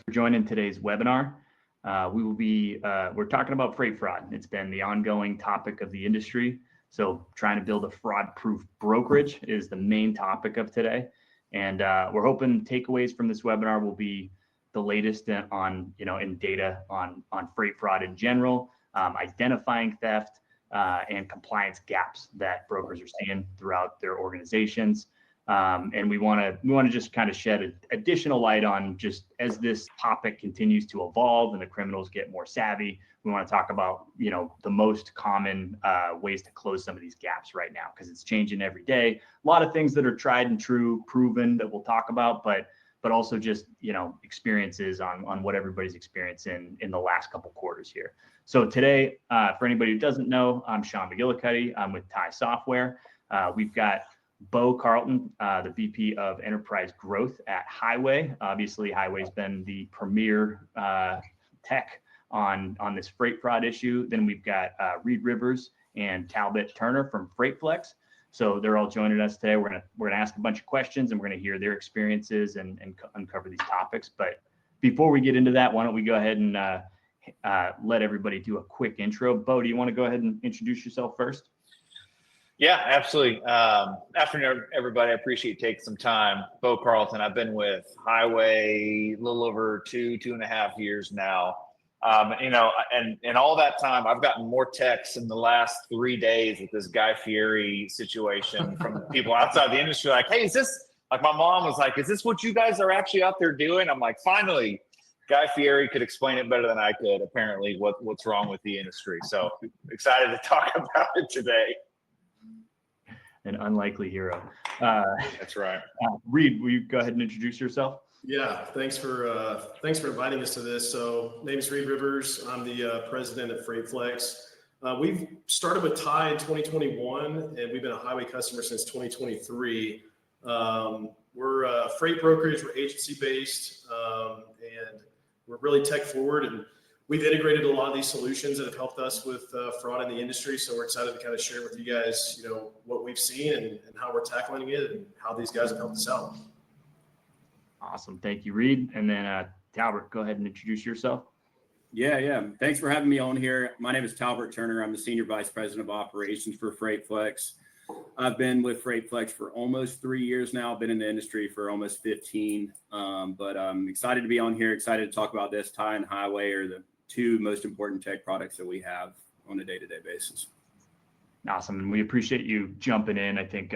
joining today's webinar. We're talking about freight fraud. It's been the ongoing topic of the industry. So trying to build a fraud-proof brokerage is the main topic of today. And we're hoping takeaways from this webinar will be the latest in data on freight fraud in general, identifying theft and compliance gaps that brokers are seeing throughout their organizations. And we want to just kind of shed additional light on, just as this topic continues to evolve and the criminals get more savvy, we want to talk about, the most common ways to close some of these gaps right now, because it's changing every day. A lot of things that are tried and true, proven, that we'll talk about, but also just, experiences on what everybody's experiencing in the last couple quarters here. So today, for anybody who doesn't know, I'm Sean McGillicuddy. I'm with Ty Software. We've got Bo Carlton, the VP of Enterprise Growth at Highway. Obviously, Highway's been the premier tech on this freight fraud issue. Then we've got Reed Rivers and Talbot Turner from FreightFlex. So they're all joining us today. We're gonna ask a bunch of questions, and we're gonna hear their experiences and uncover these topics. But before we get into that, why don't we go ahead and let everybody do a quick intro. Bo, do you want to go ahead and introduce yourself first? Yeah, absolutely. Afternoon, everybody. I appreciate you taking some time. Bo Carlton. I've been with Highway a little over 2.5 years now. And all that time, I've gotten more texts in the last 3 days with this Guy Fieri situation from people outside the industry. Like, hey, is this, like, my mom was like, is this what you guys are actually out there doing? I'm like, finally, Guy Fieri could explain it better than I could, apparently, what's wrong with the industry. So excited to talk about it today. An unlikely hero. That's right. Reed, will you go ahead and introduce yourself? Yeah, thanks for inviting us to this. So, name's Reed Rivers. I'm the president at FreightFlex. We've started with Ty in 2021, and we've been a Highway customer since 2023. We're a freight brokerage. We're agency based, and we're really tech forward. And we've integrated a lot of these solutions that have helped us with fraud in the industry. So we're excited to kind of share with you guys, what we've seen and how we're tackling it and how these guys have helped us out. Awesome. Thank you, Reed. And then Talbot, go ahead and introduce yourself. Yeah. Thanks for having me on here. My name is Talbot Turner. I'm the Senior Vice President of Operations for FreightFlex. I've been with FreightFlex for almost 3 years now. I've been in the industry for almost 15. But I'm excited to be on here, excited to talk about this. Ty and Highway are the two most important tech products that we have on a day-to-day basis. Awesome. And we appreciate you jumping in. I think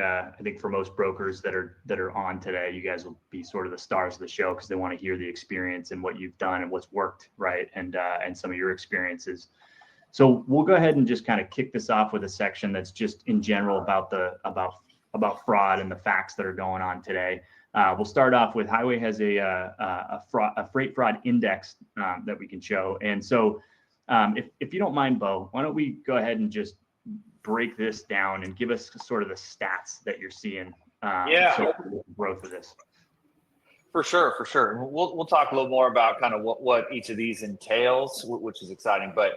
for most brokers that are on today, you guys will be sort of the stars of the show, because they want to hear the experience and what you've done and what's worked, right? And some of your experiences. So we'll go ahead and just kind of kick this off with a section that's just in general about fraud and the facts that are going on today. We'll start off with Highway has a freight fraud index that we can show. And so if you don't mind, Bo, why don't we go ahead and just break this down and give us sort of the stats that you're seeing the growth of this. For sure. We'll talk a little more about kind of what each of these entails, which is exciting. But,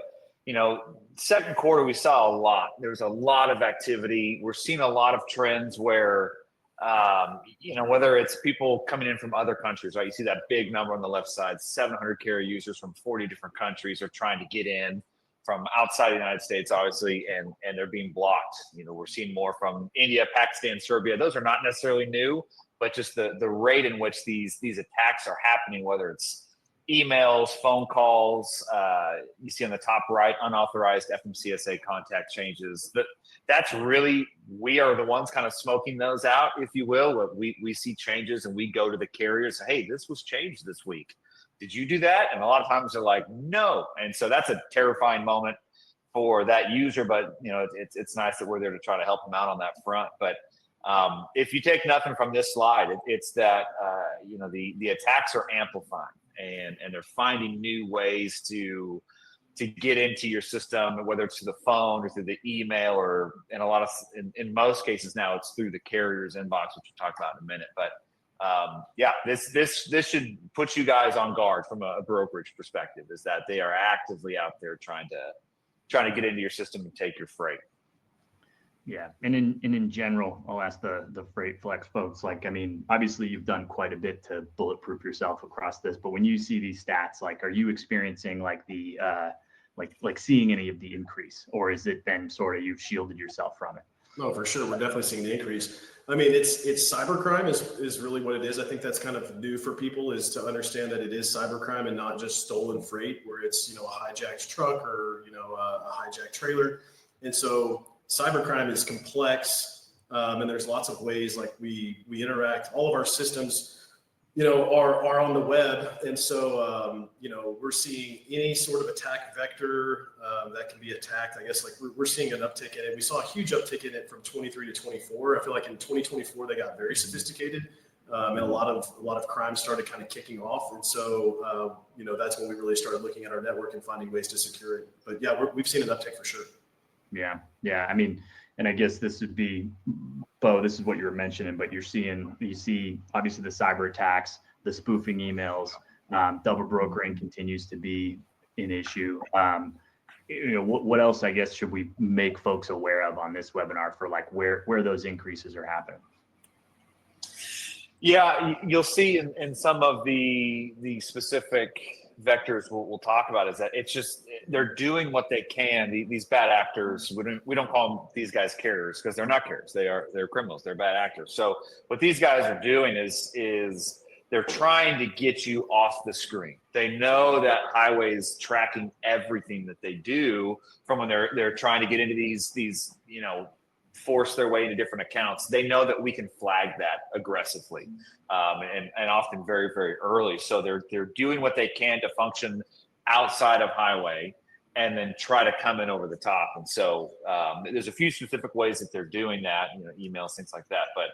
second quarter, we saw a lot. There was a lot of activity. We're seeing a lot of trends where, whether it's people coming in from other countries, right? You see that big number on the left side, 700 carrier users from 40 different countries are trying to get in from outside the United States, obviously, and they're being blocked. We're seeing more from India, Pakistan, Serbia. Those are not necessarily new, but just the rate in which these attacks are happening, whether it's emails, phone calls, you see on the top right, unauthorized FMCSA contact changes. That's really, we are the ones kind of smoking those out, if you will. We see changes and we go to the carriers, hey, this was changed this week. Did you do that? And a lot of times they're like, no. And so that's a terrifying moment for that user, but it's nice that we're there to try to help them out on that front. But if you take nothing from this slide, it's that the attacks are amplifying and they're finding new ways to get into your system, whether it's through the phone or through the email, or in most cases now it's through the carrier's inbox, which we'll talk about in a minute. But this should put you guys on guard from a brokerage perspective, is that they are actively out there trying to get into your system and take your freight. Yeah. And in general, I'll ask the FreightFlex folks, like, I mean, obviously you've done quite a bit to bulletproof yourself across this, but when you see these stats, like, are you experiencing like the, like seeing any of the increase, or is it been sort of, you've shielded yourself from it? No, for sure. We're definitely seeing the increase. I mean, it's cybercrime is really what it is. I think that's kind of new for people, is to understand that it is cybercrime and not just stolen freight, where it's, a hijacked truck or, a hijacked trailer. And so cybercrime is complex. And there's lots of ways, like we interact, all of our systems, are on the web. And so, we're seeing any sort of attack vector that can be attacked. I guess, like, we're seeing an uptick in it. We saw a huge uptick in it from 23 to 24. I feel like in 2024, they got very sophisticated, and a lot of crime started kind of kicking off. And so, that's when we really started looking at our network and finding ways to secure it. But yeah, we've seen an uptick for sure. Yeah. Yeah. I mean, and I guess this would be, Bo, this is what you were mentioning, but you see obviously the cyber attacks, the spoofing emails, double brokering continues to be an issue. What else, I guess, should we make folks aware of on this webinar for, like, where those increases are happening? Yeah, you'll see in some of the specific vectors we'll talk about, is that it's just, they're doing what they can. These bad actors, we don't call them, these guys, carriers, because they're not carriers. They're criminals. They're bad actors. So what these guys are doing is they're trying to get you off the screen. They know that Highway's tracking everything that they do from when they're trying to get into these force their way into different accounts. They know that we can flag that aggressively, and often very, very early. So they're doing what they can to function outside of Highway and then try to come in over the top. And so there's a few specific ways that they're doing that, emails, things like that. But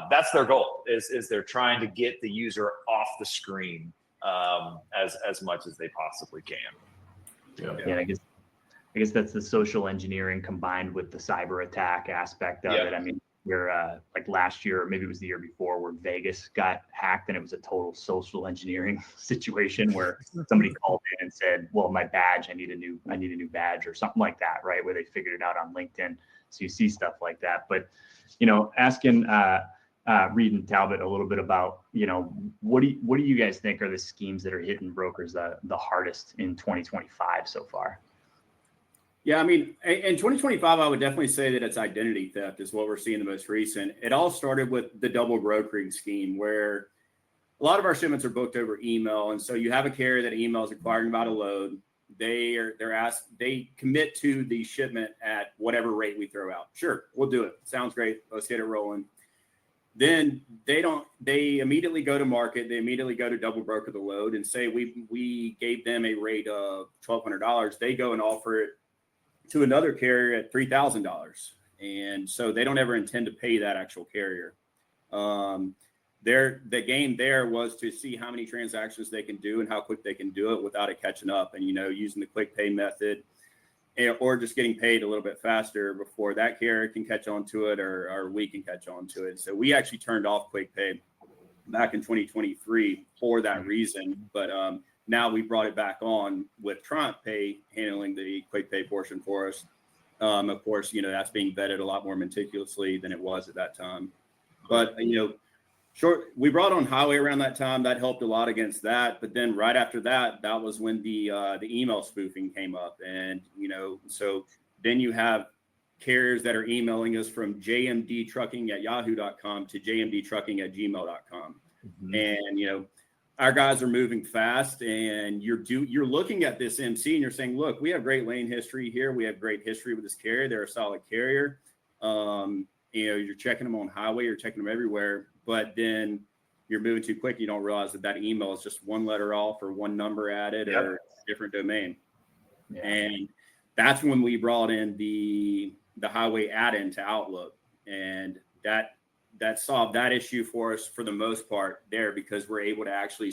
that's their goal, is they're trying to get the user off the screen as much as they possibly can. Yeah, I guess that's the social engineering combined with the cyber attack aspect of it. I mean, we're like last year, or maybe it was the year before, where Vegas got hacked, and it was a total social engineering situation where somebody called in and said, well, my badge, I need a new badge, or something like that, right? Where they figured it out on LinkedIn. So you see stuff like that. But, asking Reed and Talbot a little bit about, what do you guys think are the schemes that are hitting brokers the hardest in 2025 so far? Yeah, I mean, in 2025, I would definitely say that it's identity theft is what we're seeing the most recent. It all started with the double brokering scheme, where a lot of our shipments are booked over email. And so you have a carrier that emails inquiring about a load. They commit to the shipment at whatever rate we throw out. Sure, we'll do it. Sounds great. Let's get it rolling. Then they immediately go to market. They immediately go to double broker the load and say, we gave them a rate of $1,200. They go and offer it to another carrier at $3,000. And so they don't ever intend to pay that actual carrier. The game there was to see how many transactions they can do and how quick they can do it without it catching up, and, using the quick pay method, or just getting paid a little bit faster before that carrier can catch on to it, or we can catch on to it. So we actually turned off quick pay back in 2023 for that reason. But now we brought it back on with Triumph Pay handling the quick pay portion for us. Of course, that's being vetted a lot more meticulously than it was at that time. But, we brought on Highway around that time. That helped a lot against that. But then right after that, that was when the email spoofing came up. And, so then you have carriers that are emailing us from jmdtrucking@yahoo.com to jmdtrucking@gmail.com. Mm-hmm. And, our guys are moving fast, and you're looking at this MC and you're saying, look, we have great lane history here. We have great history with this carrier. They're a solid carrier. You're checking them on Highway, you're checking them everywhere, but then you're moving too quick. You don't realize that email is just one letter off or one number added or a different domain. Yeah. And that's when we brought in the Highway add-in to Outlook, and that solved that issue for us for the most part there, because we're able to actually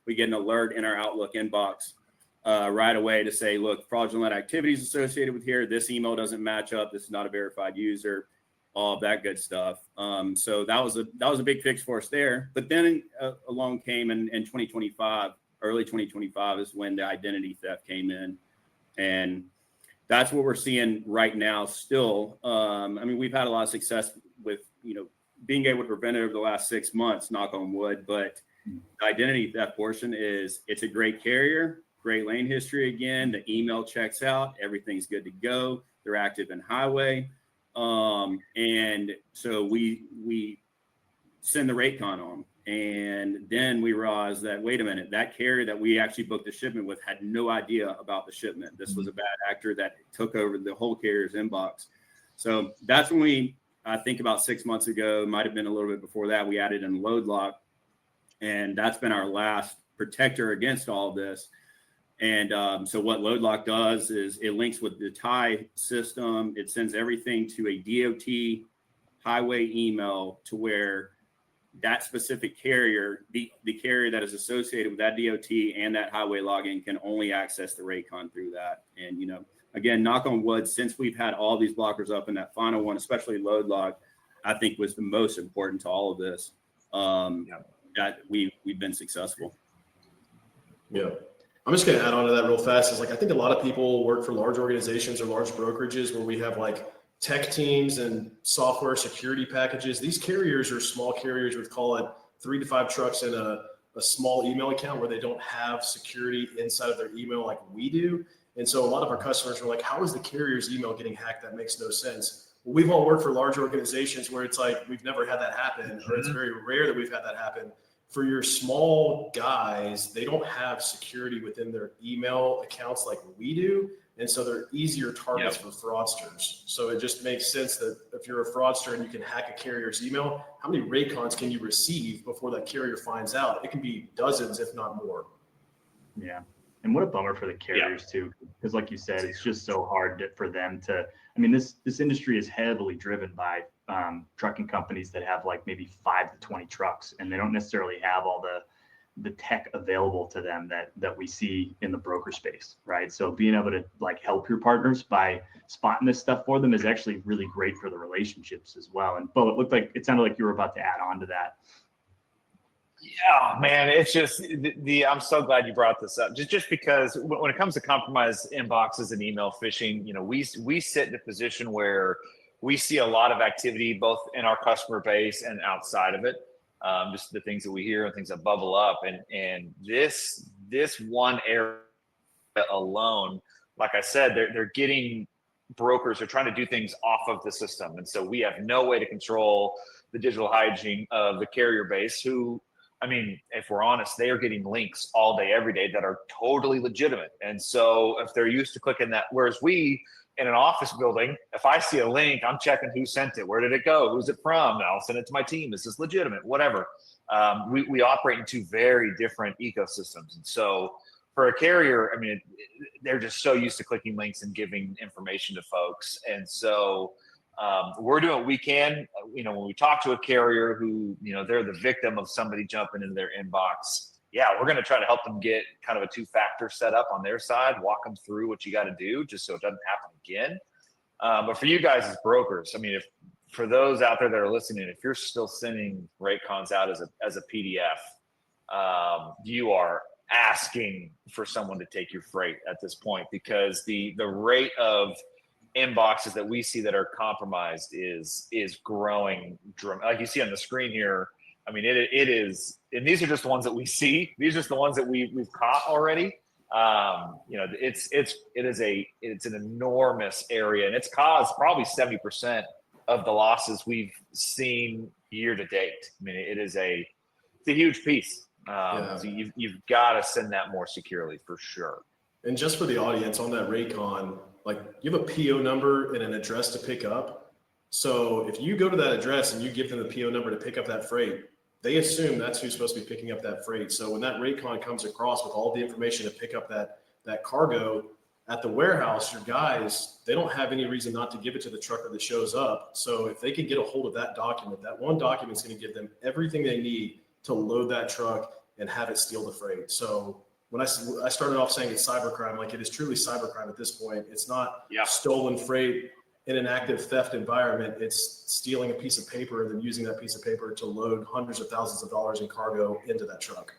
we get an alert in our Outlook inbox right away to say, look, fraudulent activities associated with here. This email doesn't match up. This is not a verified user, all of that good stuff. So that was a big fix for us there. But then along came in 2025, early 2025 is when the identity theft came in. And that's what we're seeing right now still. I mean, we've had a lot of success with, being able to prevent it over the last 6 months, knock on wood, but the identity theft portion it's a great carrier, great lane history again, the email checks out, everything's good to go. They're active in highway. And so we send the rate con on. And then we realized that, wait a minute, that carrier that we actually booked the shipment with had no idea about the shipment. This was a bad actor that took over the whole carrier's inbox. So that's when I think about 6 months ago, might have been a little bit before that, we added in load lock. And that's been our last protector against all of this. And so what load lock does is it links with the tie system. It sends everything to a DOT highway email to where that specific carrier, the carrier that is associated with that DOT and that highway login can only access the rate con through that. And, again, knock on wood, since we've had all these blockers up, and that final one, especially load lock, I think was the most important to all of this, that we've been successful. Yeah. I'm just going to add on to that real fast. Is I think a lot of people work for large organizations or large brokerages where we have tech teams and software security packages. These carriers are small carriers with, call it 3 to 5 trucks in a small email account where they don't have security inside of their email like we do. And so a lot of our customers are like, how is the carrier's email getting hacked? That makes no sense. Well, we've all worked for large organizations where it's we've never had that happen, or it's very rare that we've had that happen. For your small guys, they don't have security within their email accounts like we do. And so they're easier targets for fraudsters. So it just makes sense that if you're a fraudster and you can hack a carrier's email, how many rate cons can you receive before that carrier finds out? It can be dozens, if not more. Yeah. And what a bummer for the carriers too, because like you said, it's just so hard for them to, this industry is heavily driven by trucking companies that have maybe 5 to 20 trucks, and they don't necessarily have all the tech available to them that we see in the broker space, right? So being able to help your partners by spotting this stuff for them is actually really great for the relationships as well. And Bo, it sounded like you were about to add on to that. Yeah, man, it's just I'm so glad you brought this up. Just because when it comes to compromised inboxes and email phishing, we sit in a position where we see a lot of activity both in our customer base and outside of it. Just the things that we hear and things that bubble up, and this one area alone, like I said, they're getting brokers are trying to do things off of the system, and so we have no way to control the digital hygiene of the carrier base, who, if we're honest, they are getting links all day, every day that are totally legitimate. And so if they're used to clicking that, whereas we in an office building, if I see a link, I'm checking who sent it, where did it go, who's it from, I'll send it to my team, is this legitimate, whatever. We operate in 2 very different ecosystems. And so for a carrier, they're just so used to clicking links and giving information to folks. And so we're doing what we can. When we talk to a carrier who, they're the victim of somebody jumping into their inbox, we're going to try to help them get kind of a 2-factor set up on their side, walk them through what you got to do just so it doesn't happen again. But for you guys as brokers, if for those out there that are listening, if you're still sending rate cons out as a PDF, you are asking for someone to take your freight at this point, because the rate of inboxes that we see that are compromised is growing. Like you see on the screen here, it is, and these are just the ones that we see. These are just the ones that we've caught already. It's an enormous area, and it's caused probably 70% of the losses we've seen year to date. It's a huge piece. So you've got to send that more securely for sure. And just for the audience on that Raycon, you have a PO number and an address to pick up. So if you go to that address and you give them the PO number to pick up that freight, they assume that's who's supposed to be picking up that freight. So when that Raycon comes across with all the information to pick up that cargo at the warehouse, your guys, they don't have any reason not to give it to the trucker that shows up. So if they can get a hold of that document, that one document is going to give them everything they need to load that truck and have it steal the freight. So when I started off saying it's cybercrime, it is truly cybercrime at this point. It's not stolen freight in an active theft environment. It's stealing a piece of paper and then using that piece of paper to load hundreds of thousands of dollars in cargo into that truck.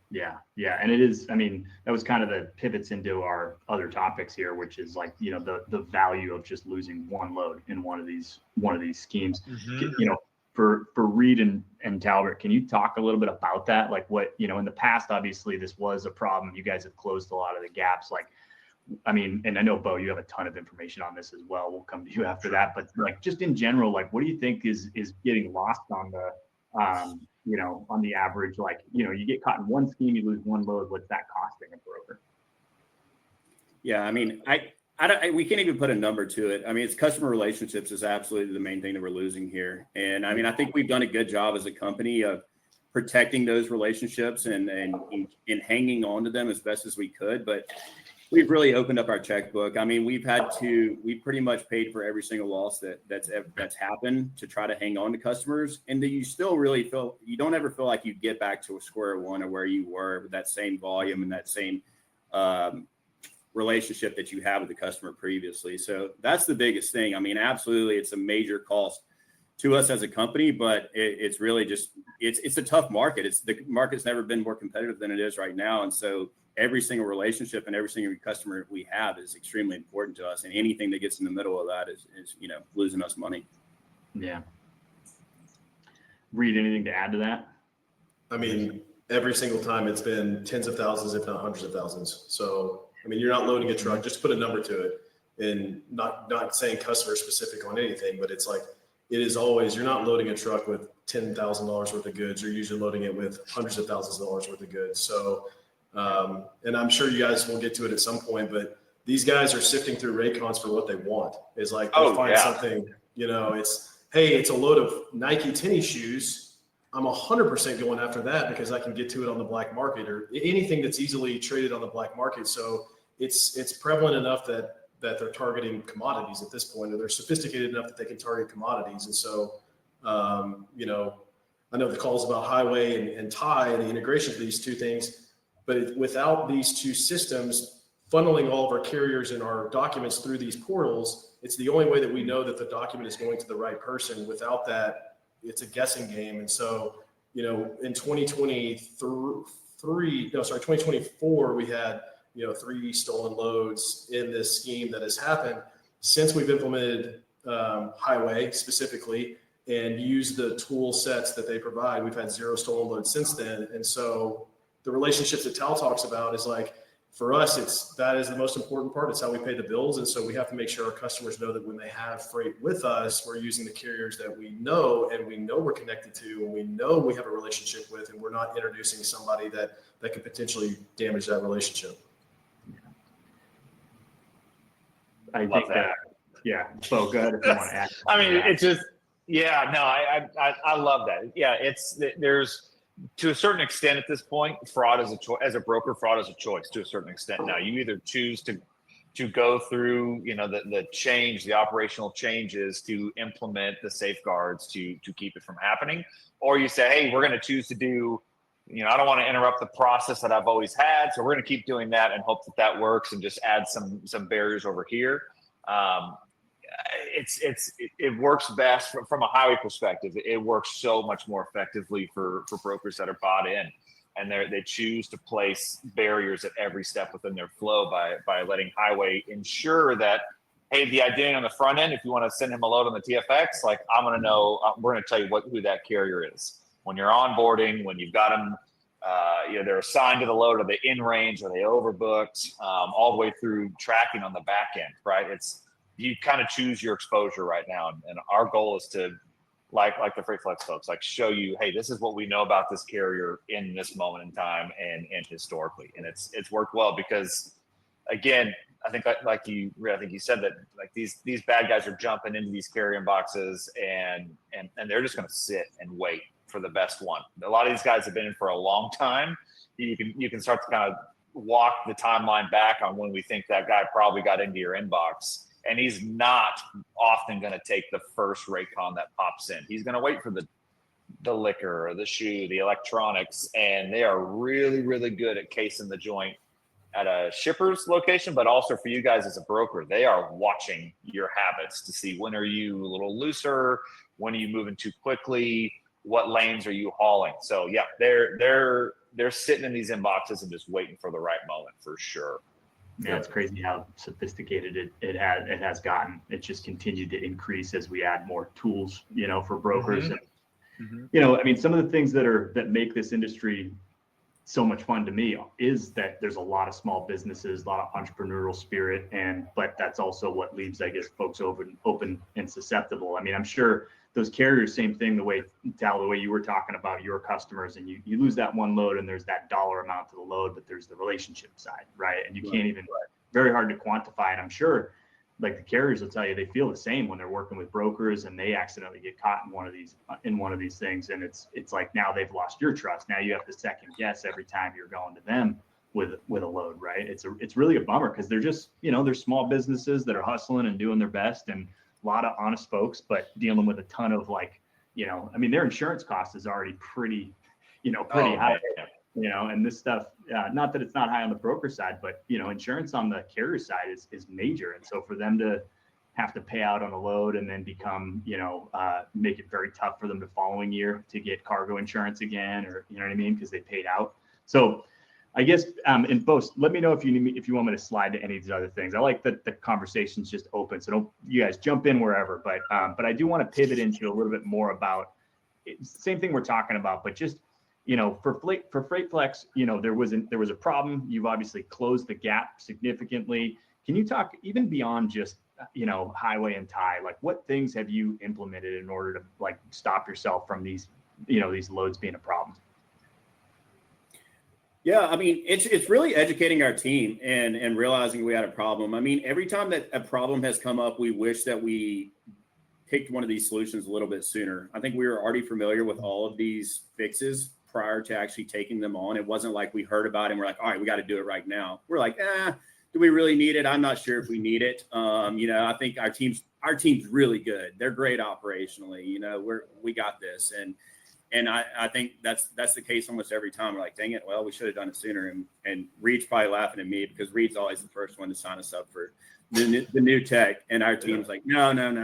Yeah. Yeah. And it is, I mean, that was kind of the pivots into our other topics here, which is like, the value of just losing one load in one of these schemes. For Reed and Talbot, can you talk a little bit about that? Like what, in the past, obviously this was a problem. You guys have closed a lot of the gaps. Like, I mean, and I know, Bo, you have a ton of information on this as well. We'll come to you after that, but like just in general, like what do you think is getting lost on the, on the average? Like, you get caught in one scheme, you lose one load. What's that costing a broker? Yeah, I mean, we can't even put a number to it. I mean, it's customer relationships is absolutely the main thing that we're losing here. And I mean, I think we've done a good job as a company of protecting those relationships and hanging on to them as best as we could. But we've really opened up our checkbook. I mean, we pretty much paid for every single loss that's happened to try to hang on to customers. And then you still really you don't ever feel like you get back to a square one of where you were with that same volume and that same relationship that you have with the customer previously. So that's the biggest thing. I mean, absolutely, it's a major cost to us as a company, but it's really just, it's a tough market. The market's never been more competitive than it is right now. And so every single relationship and every single customer we have is extremely important to us. And anything that gets in the middle of that is losing us money. Yeah. Reed, anything to add to that? I mean, every single time it's been tens of thousands, if not hundreds of thousands. So, I mean, you're not loading a truck, just put a number to it, and not saying customer specific on anything, but it's like, it is always, you're not loading a truck with $10,000 worth of goods. You're usually loading it with hundreds of thousands of dollars worth of goods. So, and I'm sure you guys will get to it at some point, but these guys are sifting through Raycons for what they want. It's like, they'll find something, it's, hey, it's a load of Nike tennis shoes. I'm 100% going after that because I can get to it on the black market or anything that's easily traded on the black market. So it's prevalent enough that they're targeting commodities at this point, or they're sophisticated enough that they can target commodities. And so, I know the calls about highway and tie and the integration of these two things, but without these two systems funneling all of our carriers and our documents through these portals, it's the only way that we know that the document is going to the right person. Without that, it's a guessing game. And so, in 2024, we had, 3 stolen loads in this scheme that has happened. Since we've implemented highway specifically and used the tool sets that they provide, we've had 0 stolen loads since then. And so the relationships that Tal talks about is like, for us, that is the most important part. It's how we pay the bills. And so we have to make sure our customers know that when they have freight with us, we're using the carriers that we know and we know we're connected to and we know we have a relationship with, and we're not introducing somebody that could potentially damage that relationship. I think that, yeah. So go ahead if you want to add. I mean, it's just, I love that. Yeah, there's, to a certain extent at this point, fraud is a choice. As a broker, fraud is a choice to a certain extent. Now, you either choose to go through, the operational changes to implement the safeguards to keep it from happening, or you say, hey, we're going to choose to do, I don't want to interrupt the process that I've always had, so we're going to keep doing that and hope that works and just add some barriers over here. It works best from a highway perspective. It works so much more effectively for brokers that are bought in, and they choose to place barriers at every step within their flow by letting highway ensure that, hey, the identity on the front end, if you want to send him a load on the TFX, like I'm going to know, we're going to tell you who that carrier is. When you're onboarding, when you've got them, they're assigned to the load, are they in range, are they overbooked, all the way through tracking on the back end, right? You kind of choose your exposure right now. And our goal is to, like the FreightFlex folks, like show you, hey, this is what we know about this carrier in this moment in time and historically. And it's worked well because, again, I think you said that like these bad guys are jumping into these carrier boxes and they're just going to sit and wait for the best one. A lot of these guys have been in for a long time. You can start to kind of walk the timeline back on when we think that guy probably got into your inbox. And he's not often going to take the first Raycon that pops in. He's going to wait for the liquor or the shoe, the electronics, and they are really, really good at casing the joint at a shipper's location, but also for you guys as a broker. They are watching your habits to see when are you a little looser, when are you moving too quickly, what lanes are you hauling. So yeah, they're they're sitting in these inboxes and just waiting for the right moment for sure. Yeah, it's crazy how sophisticated it has gotten. It's just continued to increase as we add more tools, for brokers. And, I mean, some of the things that make this industry so much fun to me is that there's a lot of small businesses, a lot of entrepreneurial spirit, but that's also what leaves, I guess, folks open and susceptible. I mean, I'm sure those carriers, same thing, the way you were talking about your customers, and you lose that one load and there's that dollar amount to the load, but there's the relationship side, right? And you can't even, very hard to quantify. And I'm sure like the carriers will tell you, they feel the same when they're working with brokers and they accidentally get caught in one of these things. And it's like, now they've lost your trust. Now you have to second guess every time you're going to them with a load, right? It's really a bummer because they're just, they're small businesses that are hustling and doing their best, and a lot of honest folks, but dealing with a ton of I mean, their insurance cost is already pretty high, and this stuff, not that it's not high on the broker side, but, insurance on the carrier side is major. And so for them to have to pay out on a load and then become, make it very tough for them the following year to get cargo insurance again, or, you know what I mean? Because they paid out. So I guess, in both, let me know if you want me to slide to any of these other things. I like that the conversation's just open, so don't, you guys jump in wherever, but I do want to pivot into a little bit more about same thing we're talking about, but just, for FreightFlex, there was a problem. You've obviously closed the gap significantly. Can you talk even beyond just, highway and tie, like what things have you implemented in order to stop yourself from these loads being a problem? Yeah, I mean, it's really educating our team and realizing we had a problem. I mean, every time that a problem has come up, we wish that we picked one of these solutions a little bit sooner. I think we were already familiar with all of these fixes prior to actually taking them on. It wasn't like we heard about it and we're like, all right, we got to do it right now. We're like, do we really need it? I'm not sure if we need it. I think our team's really good. They're great operationally. We got this. And I think that's the case almost every time. We're like, dang it, well, we should have done it sooner. And Reed's probably laughing at me because Reed's always the first one to sign us up for the new tech. And our team's like, no.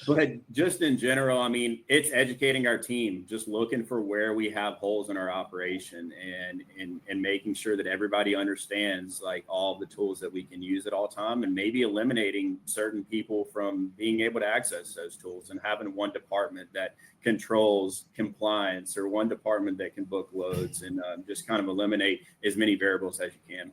But just in general, I mean, it's educating our team, just looking for where we have holes in our operation and making sure that everybody understands all the tools that we can use at all time, and maybe eliminating certain people from being able to access those tools and having one department that controls compliance or one department that can book loads, and just kind of eliminate as many variables as you can.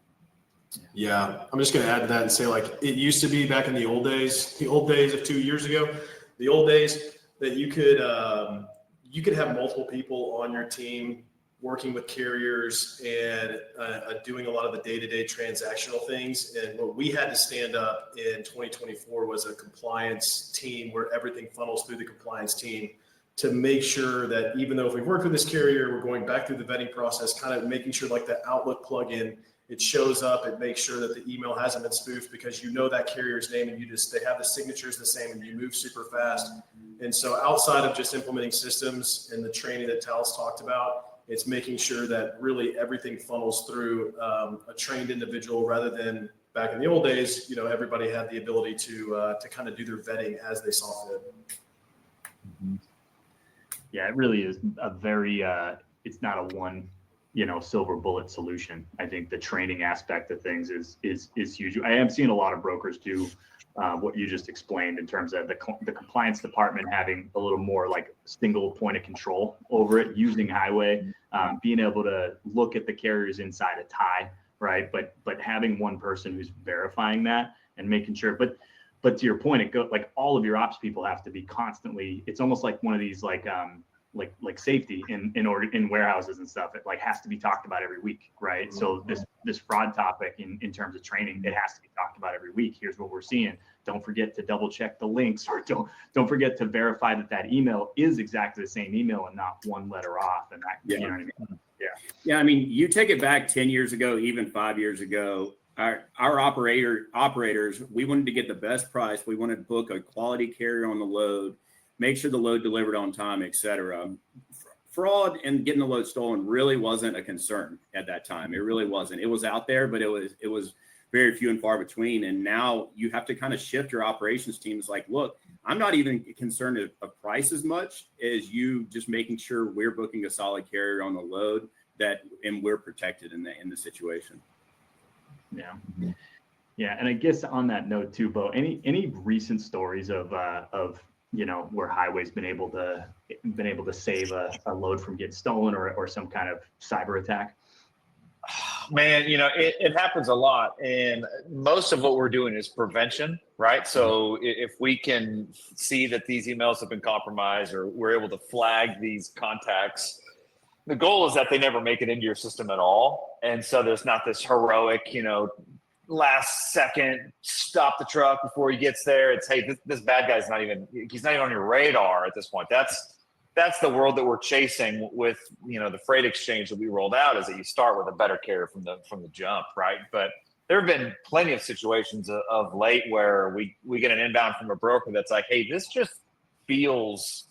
Yeah, I'm just going to add to that and say, it used to be back in the old days of 2 years ago, the old days that you could have multiple people on your team working with carriers and doing a lot of the day-to-day transactional things. And what we had to stand up in 2024 was a compliance team where everything funnels through the compliance team to make sure that even though if we've worked with this carrier, we're going back through the vetting process, kind of making sure the Outlook plugin, it shows up, it makes sure that the email hasn't been spoofed because that carrier's name and they have the signatures the same and you move super fast. And so outside of just implementing systems and the training that Tal's talked about, it's making sure that really everything funnels through a trained individual rather than back in the old days, everybody had the ability to kind of do their vetting as they saw fit. Mm-hmm. Yeah, it really is a very, it's not a one, silver bullet solution. I think the training aspect of things is huge. I am seeing a lot of brokers do what you just explained in terms of the compliance department having a little more single point of control over it, using highway, being able to look at the carriers inside a tie, right? But having one person who's verifying that and making sure. But to your point, all of your ops people have to be constantly. It's almost like one of these safety in warehouses and stuff. It has to be talked about every week, right? So this fraud topic in terms of training, it has to be talked about every week. Here's what we're seeing. Don't forget to double check the links, or don't forget to verify that email is exactly the same email and not one letter off. And that, you know what I mean? Yeah. I mean, you take it back 10 years ago, even 5 years ago. Our operators, we wanted to get the best price. We wanted to book a quality carrier on the load, make sure the load delivered on time, et cetera. Fraud and getting the load stolen really wasn't a concern at that time. It really wasn't. It was out there, but it was very few and far between. And now you have to kind of shift your operations teams. Look, I'm not even concerned of price as much as you just making sure we're booking a solid carrier on the load and we're protected in the situation. Yeah. Yeah. And I guess on that note too, Bo, any recent stories of where Highway's been able to save a load from getting stolen or some kind of cyber attack? Man, it happens a lot. And most of what we're doing is prevention, right? So if we can see that these emails have been compromised or we're able to flag these contacts, the goal is that they never make it into your system at all. And so there's not this heroic, last second stop the truck before he gets there. It's, hey, this bad guy's he's not even on your radar at this point. That's the world that we're chasing with, the freight exchange that we rolled out, is that you start with a better carrier from the jump, right? But there have been plenty of situations of late where we get an inbound from a broker that's like, hey, this just feels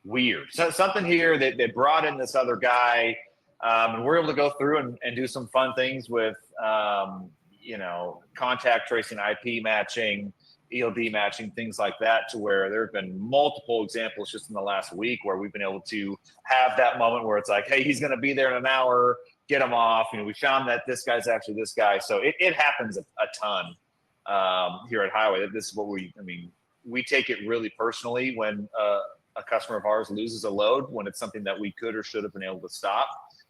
weird. So something here that they brought in this other guy, and we're able to go through and do some fun things with, contact tracing, IP matching, ELD matching, things like that, to where there have been multiple examples just in the last week where we've been able to have that moment where it's like, hey, he's going to be there in an hour, get him off. We found that this guy's actually this guy. So it happens a ton here at Highway. This is what we take it really personally when a customer of ours loses a load, when it's something that we could or should have been able to stop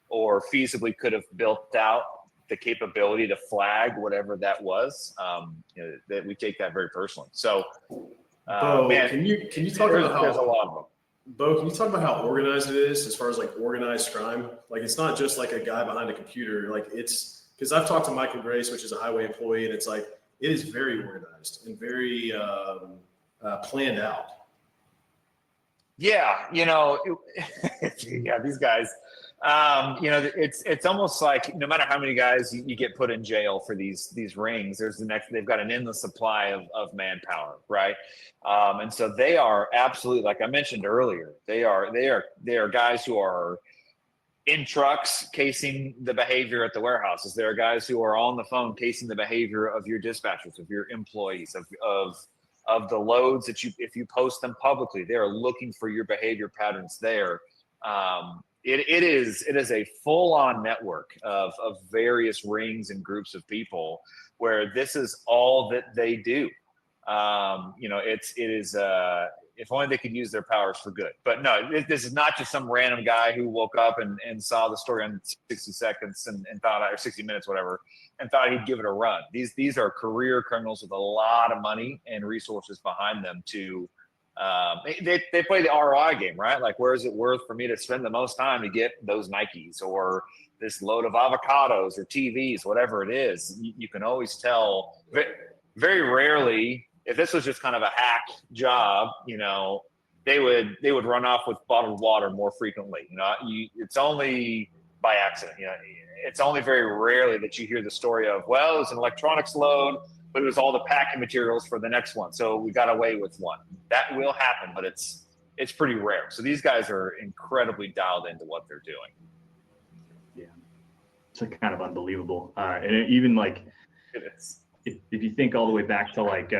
or feasibly could have built out the capability to flag whatever that was. That we take that very personally. So, Bo, man, can you talk about how there's a lot of them. Bo, can you talk about how organized it is as far as like organized crime? Like, it's not just like a guy behind a computer. Like, it's because I've talked to Michael Grace, which is a Highway employee, and it's like it is very organized and very planned out. Yeah, these guys. It's almost like no matter how many guys you get put in jail for these rings, they've got an endless supply of manpower, right? And so they are absolutely, like I mentioned earlier, they are guys who are in trucks casing the behavior at the warehouses. There are guys who are on the phone casing the behavior of your dispatchers, of your employees, of the loads that if you post them publicly, they are looking for your behavior patterns there. It is a full-on network of various rings and groups of people where this is all that they do. If only they could use their powers for good. But no, this is not just some random guy who woke up and saw the story on 60 Seconds and thought, or 60 Minutes, whatever, and thought he'd give it a run. These are career criminals with a lot of money and resources behind them to. They play the ROI game, right? Like, where is it worth for me to spend the most time to get those Nikes or this load of avocados or TVs, whatever it is? You can always tell. Very rarely, if this was just kind of a hack job, they would run off with bottled water more frequently. It's only by accident. It's only very rarely that you hear the story of, well, it was an electronics load, but it was all the packing materials for the next one, so we got away with one. That will happen, but it's pretty rare. So these guys are incredibly dialed into what they're doing. Yeah, it's kind of unbelievable. And even like, It is. If you think all the way back to like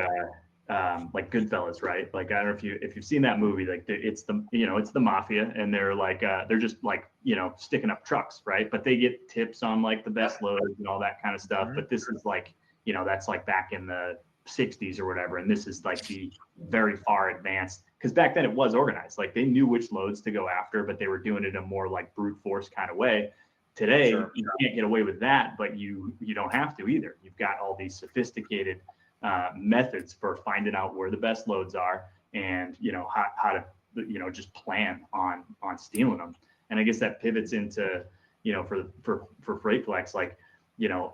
Goodfellas, right? Like, I don't know if you've seen that movie. Like, it's the mafia, and they're like they're just like sticking up trucks, right? But they get tips on like the best loads and all that kind of stuff. Mm-hmm. But this is like that's like back in the 60s or whatever, and this is like the very far advanced, because back then it was organized. Like, they knew which loads to go after, but they were doing it in a more like brute force kind of way. Today, Sure. You can't get away with that, but you don't have to either. You've got all these sophisticated methods for finding out where the best loads are, and how to just plan on stealing them. And I guess that pivots into for FreightFlex, like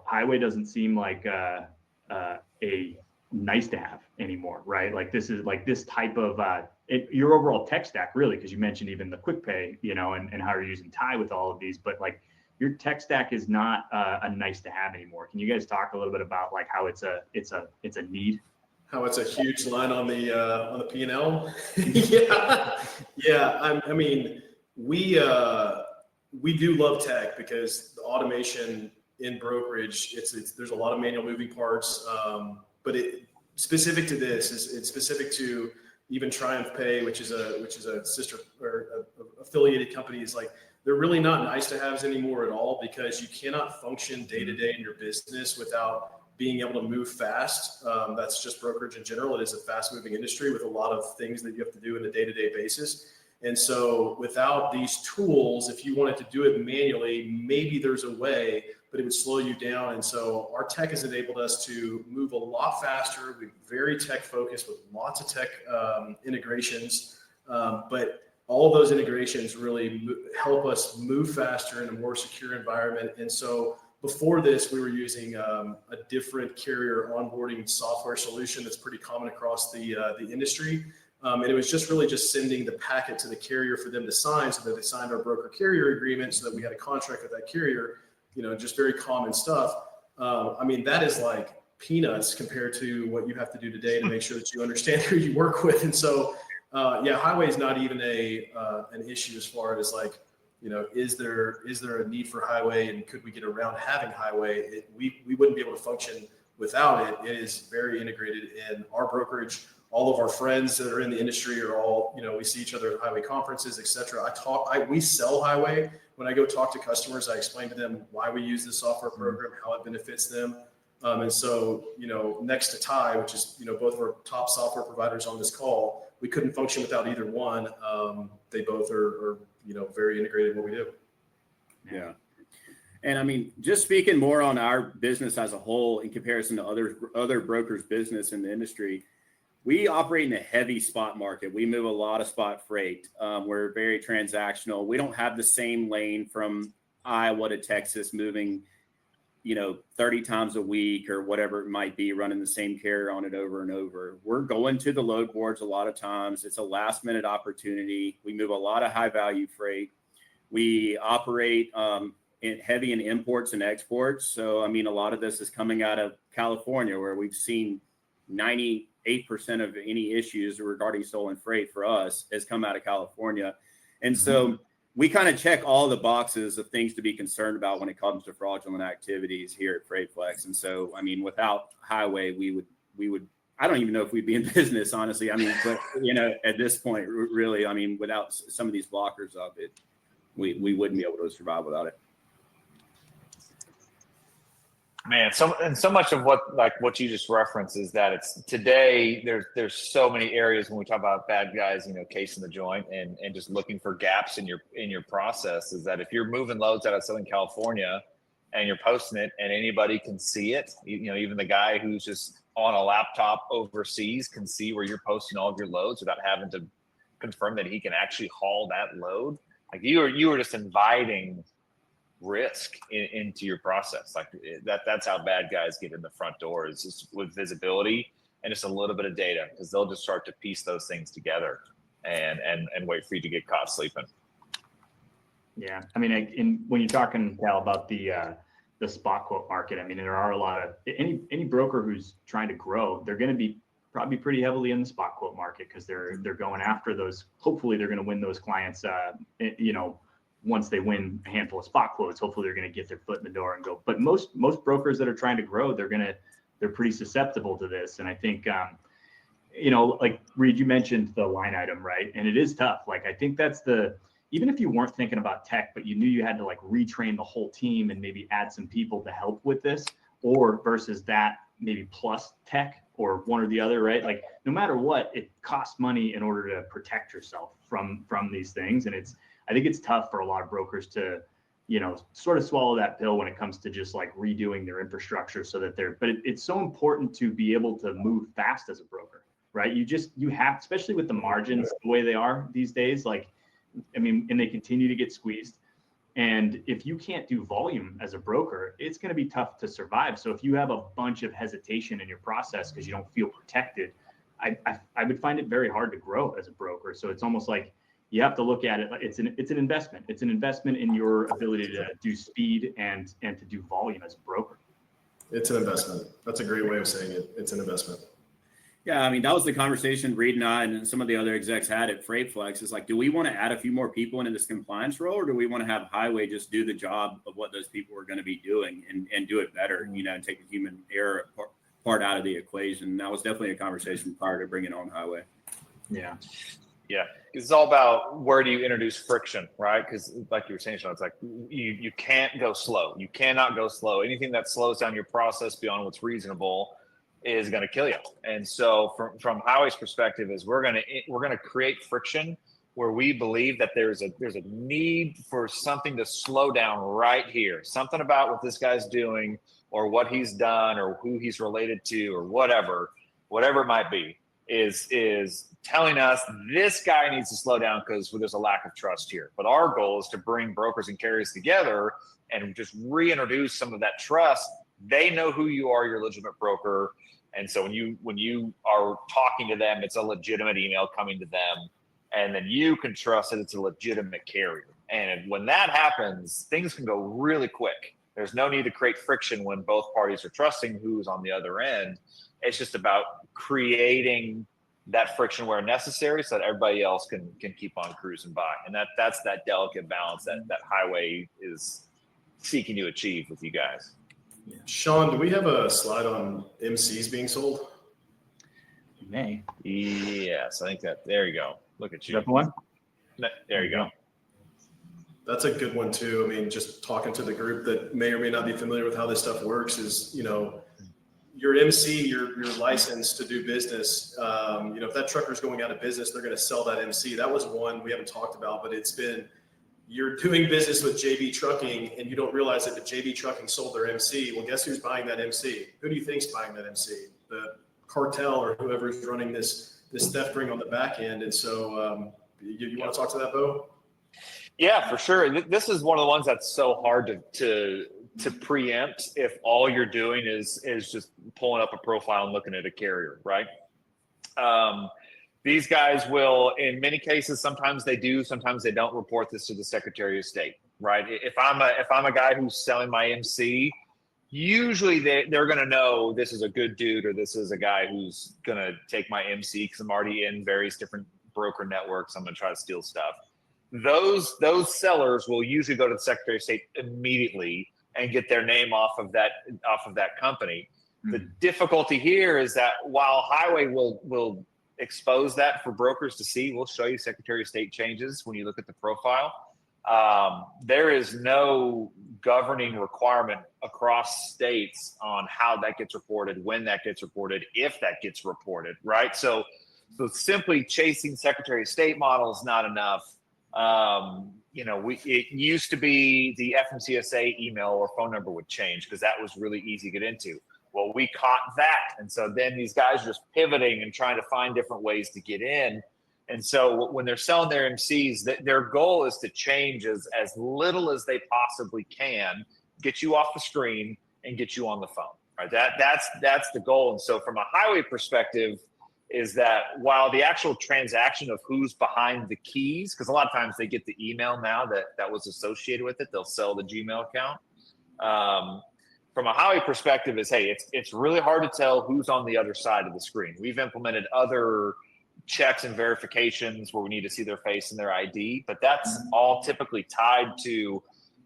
Highway doesn't seem like a nice to have anymore, right? Like, this is like this type of your overall tech stack, really, because you mentioned even the quick pay, and how you're using Tie with all of these, but like, your tech stack is not a nice to have anymore. Can you guys talk a little bit about like how it's a need? How it's a huge line on the P&L? Yeah. I mean, we do love tech because the automation in brokerage, there's a lot of manual moving parts, but specific to this it's specific to even Triumph Pay, which is a sister or a affiliated company, is like, they're really not nice to haves anymore at all, because you cannot function day to day in your business without being able to move fast. That's just brokerage in general. It is a fast moving industry with a lot of things that you have to do on a day to day basis. And so without these tools, if you wanted to do it manually, maybe there's a way, but it would slow you down. And so our tech has enabled us to move a lot faster. We're very tech focused with lots of tech integrations, but all of those integrations really help us move faster in a more secure environment. And so before this, we were using a different carrier onboarding software solution that's pretty common across the industry. And it was just really just sending the packet to the carrier for them to sign, so that they signed our broker carrier agreement, so that we had a contract with that carrier, just very common stuff. I mean, that is like peanuts compared to what you have to do today to make sure that you understand who you work with. And so, highway is not even an issue as far as like, is there a need for highway, and could we get around having highway? We wouldn't be able to function without it. It is very integrated in our brokerage. All of our friends that are in the industry are all, we see each other at highway conferences, et cetera. We sell highway. When I go talk to customers, I explain to them why we use this software program, how it benefits them. And so, next to Ty, which is, both of our top software providers on this call, we couldn't function without either one. They both are very integrated in what we do. Yeah. And I mean, just speaking more on our business as a whole in comparison to other brokers' business in the industry, we operate in a heavy spot market. We move a lot of spot freight. We're very transactional. We don't have the same lane from Iowa to Texas moving, 30 times a week or whatever it might be, running the same carrier on it over and over. We're going to the load boards a lot of times. It's a last minute opportunity. We move a lot of high value freight. We operate heavy in imports and exports. So, I mean, a lot of this is coming out of California, where we've seen 98% of any issues regarding stolen freight for us has come out of California. And so we kind of check all the boxes of things to be concerned about when it comes to fraudulent activities here at FreightFlex. And so, I mean, without highway, we would, I don't even know if we'd be in business, honestly. I mean, but, at this point, really, I mean, without some of these blockers of it, we wouldn't be able to survive without it. Man, so much of what you just referenced is that it's today. There's so many areas when we talk about bad guys, casing the joint and just looking for gaps in your process. Is that if you're moving loads out of Southern California and you're posting it and anybody can see it, even the guy who's just on a laptop overseas can see where you're posting all of your loads without having to confirm that he can actually haul that load. Like you were just inviting risk into your process. Like that's how bad guys get in the front door, is just with visibility and just a little bit of data, because they'll just start to piece those things together and wait for you to get caught sleeping. Yeah, I mean, when you're talking, Cal, about the spot quote market, I mean, there are a lot of any broker who's trying to grow, they're going to be probably pretty heavily in the spot quote market, because they're going after those. Hopefully, they're going to win those clients. Once they win a handful of spot quotes, hopefully they're going to get their foot in the door and go. But most brokers that are trying to grow, they're pretty susceptible to this. And I think, like Reed, you mentioned the line item, right? And it is tough. Like, I think that's even if you weren't thinking about tech, but you knew you had to like retrain the whole team and maybe add some people to help with this, or versus that maybe plus tech or one or the other, right? Like, no matter what, it costs money in order to protect yourself from these things. And I think it's tough for a lot of brokers to, sort of swallow that pill when it comes to just like redoing their infrastructure so that it's so important to be able to move fast as a broker, right? You have, especially with the margins the way they are these days, like, I mean, and they continue to get squeezed. And if you can't do volume as a broker, it's going to be tough to survive. So if you have a bunch of hesitation in your process because you don't feel protected, I would find it very hard to grow as a broker. So it's almost like, you have to look at it. It's an investment. It's an investment in your ability to do speed and to do volume as a broker. It's an investment. That's a great way of saying it. It's an investment. Yeah, I mean, that was the conversation Reed and I and some of the other execs had at FreightFlex. Is like, do we want to add a few more people into this compliance role, or do we want to have highway just do the job of what those people are going to be doing and do it better, and take the human error part out of the equation? And that was definitely a conversation prior to bringing on highway. Yeah. Yeah, it's all about where do you introduce friction, right? Because like you were saying, Sean, it's like you can't go slow. You cannot go slow. Anything that slows down your process beyond what's reasonable is going to kill you. And so from Highway's perspective is we're going to create friction where we believe that there's a need for something to slow down right here. Something about what this guy's doing or what he's done or who he's related to or whatever it might be is telling us this guy needs to slow down because there's a lack of trust here. But our goal is to bring brokers and carriers together and just reintroduce some of that trust. They know who you are, you're a legitimate broker. And so when you are talking to them, it's a legitimate email coming to them. And then you can trust that it's a legitimate carrier. And when that happens, things can go really quick. There's no need to create friction when both parties are trusting who's on the other end. It's just about creating that friction where necessary so that everybody else can keep on cruising by. And that's that delicate balance that Highway is seeking to achieve with you guys. Sean, do we have a slide on MCs being sold? You may. Yes, I think there you go. Look at Is you. that the one? There you go. That's a good one too. I mean, just talking to the group that may or may not be familiar with how this stuff works is, you're an MC, you're licensed to do business. If that trucker is going out of business, they're going to sell that MC. That was one we haven't talked about, but it's been, you're doing business with JB Trucking and you don't realize that the JB Trucking sold their MC. Well, guess who's buying that MC? Who do you think's buying that MC? The cartel or whoever's running this theft ring on the back end. And so you want to talk to that, Bo? Yeah, for sure. This is one of the ones that's so hard to preempt if all you're doing is just pulling up a profile and looking at a carrier, right? These guys will, in many cases, sometimes they do, sometimes they don't report this to the Secretary of State, right? If I'm a guy who's selling my MC, usually they're going to know this is a good dude or this is a guy who's going to take my MC because I'm already in various different broker networks. I'm going to try to steal stuff. Those sellers will usually go to the Secretary of State immediately and get their name off of that company. Mm-hmm. The difficulty here is that while Highway will expose that for brokers to see, we'll show you Secretary of State changes when you look at the profile. There is no governing requirement across states on how that gets reported, when that gets reported, if that gets reported, right? So simply chasing Secretary of State model is not enough. It used to be the FMCSA email or phone number would change because that was really easy to get into. Well, we caught that. And so then these guys are just pivoting and trying to find different ways to get in. And so when they're selling their MCs, their goal is to change as little as they possibly can, get you off the screen and get you on the phone, right? That's the goal. And so from a Highway perspective, is that while the actual transaction of who's behind the keys, because a lot of times they get the email now that was associated with it, they'll sell the Gmail account. From a Highway perspective is, hey, it's really hard to tell who's on the other side of the screen. We've implemented other checks and verifications where we need to see their face and their ID, but that's all typically tied to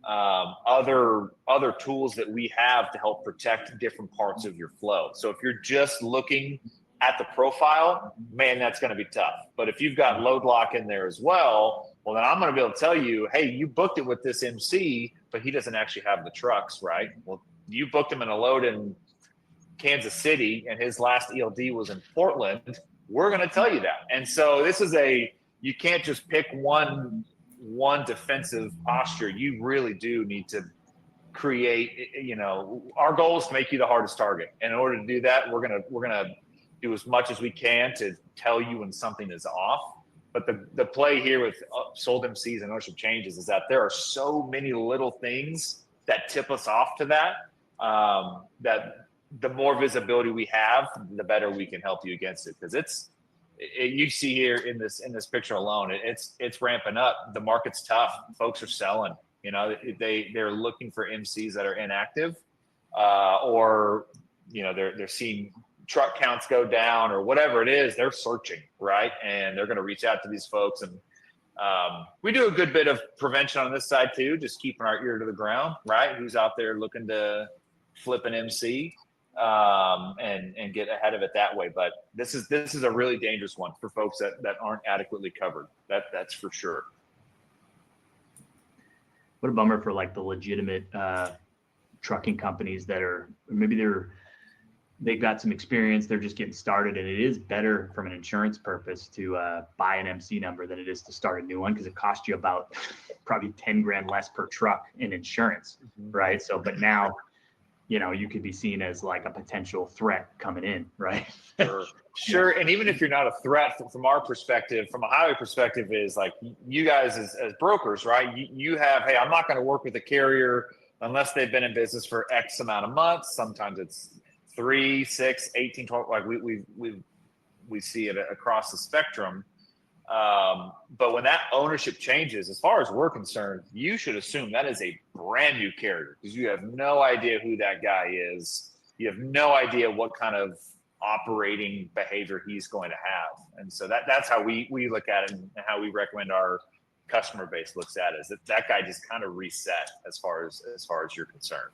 other tools that we have to help protect different parts of your flow. So if you're just looking at the profile, man, that's going to be tough. But if you've got load lock in there as well, well, then I'm going to be able to tell you, hey, you booked it with this MC, but he doesn't actually have the trucks, right? Well, you booked him in a load in Kansas City and his last ELD was in Portland. We're going to tell you that. And so this is you can't just pick one defensive posture. You really do need to create, our goal is to make you the hardest target. And in order to do that, we're going to do as much as we can to tell you when something is off. But the play here with sold MCs and ownership changes is that there are so many little things that tip us off to that, that the more visibility we have, the better we can help you against it. Because you see here in this picture alone, it's ramping up. The market's tough. Folks are selling. They're looking for MCs that are inactive, or they're seeing truck counts go down or whatever it is. They're searching, right? And they're going to reach out to these folks. And we do a good bit of prevention on this side too, just keeping our ear to the ground, right? Who's out there looking to flip an MC. and get ahead of it that way. But this is a really dangerous one for folks that aren't adequately covered. That's for sure. What a bummer for like the legitimate trucking companies that are maybe they've got some experience, they're just getting started, and it is better from an insurance purpose to buy an MC number than it is to start a new one, because it costs you about probably 10 grand less per truck in insurance, right? So, but now, you know, you could be seen as like a potential threat coming in, right? Sure. And even if you're not a threat from our perspective, from a highway perspective, is like you guys as brokers, right? You have, hey, I'm not going to work with a carrier unless they've been in business for X amount of months. Sometimes it's 3, 6, 18, 12, like we see it across the spectrum. But when that ownership changes, as far as we're concerned, you should assume that is a brand new carrier, because you have no idea who that guy is. You have no idea what kind of operating behavior he's going to have. And so that's how we look at it, and how we recommend our customer base looks at it, is that guy just kind of reset as far as you're concerned.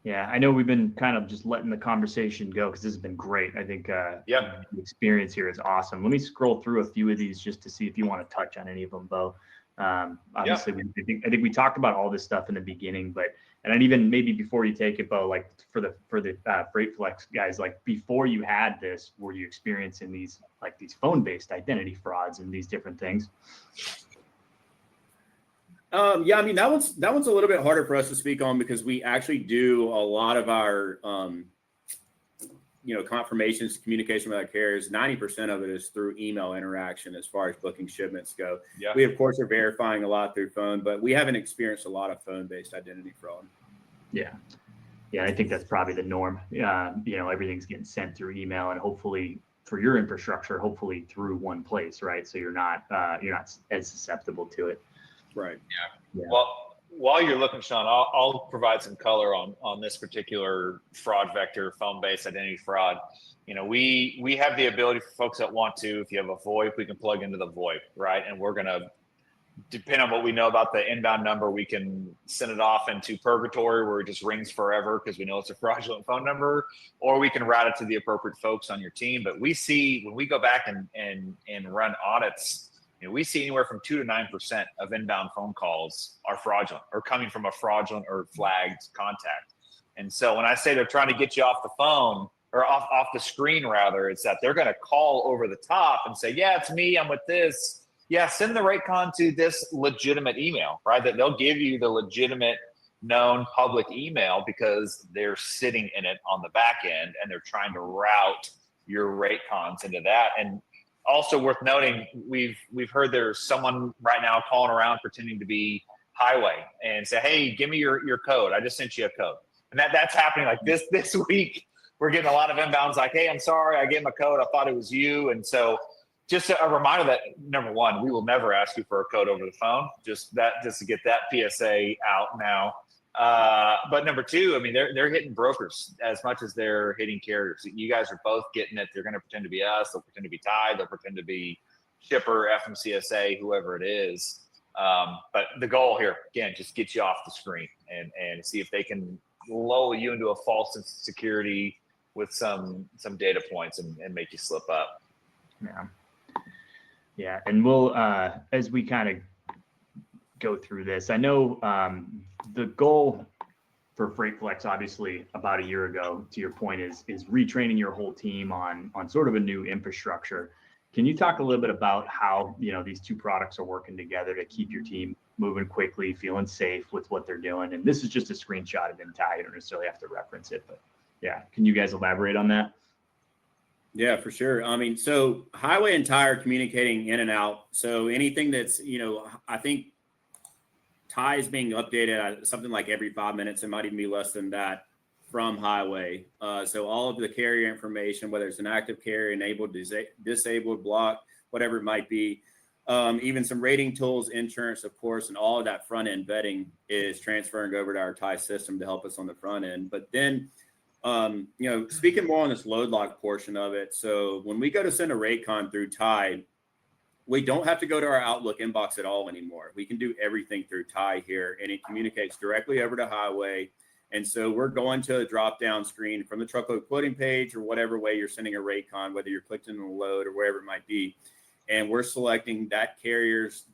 Yeah, I know we've been kind of just letting the conversation go because this has been great. I think the experience here is awesome. Let me scroll through a few of these just to see if you want to touch on any of them, Bo. Obviously, I think we talked about all this stuff in the beginning, and even maybe before you take it, Bo, like for the FreightFlex guys, like before you had this, were you experiencing these phone-based identity frauds and these different things? Yeah, I mean, that one's a little bit harder for us to speak on, because we actually do a lot of our, confirmations, communication with our carriers. 90% of it is through email interaction as far as booking shipments go. Yeah. We, of course, are verifying a lot through phone, but we haven't experienced a lot of phone-based identity fraud. Yeah, I think that's probably the norm. Everything's getting sent through email, and hopefully for your infrastructure, hopefully through one place, right? So you're not as susceptible to it. Right. Yeah. Well, while you're looking, Sean, I'll provide some color on this particular fraud vector, phone-based identity fraud. You know, we have the ability for folks that want to, if you have a VoIP, we can plug into the VoIP, right? And we're going to, depending on what we know about the inbound number, we can send it off into purgatory where it just rings forever because we know it's a fraudulent phone number, or we can route it to the appropriate folks on your team. But we see, when we go back and run audits, we see anywhere from 2 to 9% of inbound phone calls are fraudulent, or coming from a fraudulent or flagged contact. And so when I say they're trying to get you off the phone, or off the screen rather, it's that they're going to call over the top and say, yeah, it's me, I'm with this. Yeah, send the rate con to this legitimate email, right? That they'll give you the legitimate known public email because they're sitting in it on the back end, and they're trying to route your rate cons into that. And also worth noting, we've heard there's someone right now calling around pretending to be highway and say, hey, give me your code. I just sent you a code. And that's happening like this week. We're getting a lot of inbounds like, hey, I'm sorry, I gave him a code, I thought it was you. And so just a reminder that, number one, we will never ask you for a code over the phone, just to get that PSA out now. But number two, I mean, they're hitting brokers as much as they're hitting carriers. You guys are both getting it. They're going to pretend to be us. They'll pretend to be Tide. They'll pretend to be shipper, FMCSA, whoever it is. But the goal here, again, just get you off the screen and see if they can lull you into a false sense of security with some data points and make you slip up. Yeah. And we'll, as we kind of go through this, I know the goal for FreightFlex, obviously about a year ago, to your point, is retraining your whole team on sort of a new infrastructure. Can you talk a little bit about how, these two products are working together to keep your team moving quickly, feeling safe with what they're doing? And this is just a screenshot of Intai. You don't necessarily have to reference it, but yeah. Can you guys elaborate on that? Yeah, for sure. I mean, so highway and Tire communicating in and out. So anything that's, I think Tie is being updated at something like every 5 minutes. It might even be less than that from highway. So all of the carrier information, whether it's an active carrier, enabled, disabled, blocked, whatever it might be, even some rating tools, insurance, of course, and all of that front end vetting is transferring over to our Tie system to help us on the front end. But then, speaking more on this load lock portion of it. So when we go to send a rate con through Tie, we don't have to go to our Outlook inbox at all anymore. We can do everything through Tie here, and it communicates directly over to highway. And so we're going to a drop-down screen from the truckload quoting page or whatever way you're sending a rate con, whether you're clicked in on a load or wherever it might be. And we're selecting that carrier's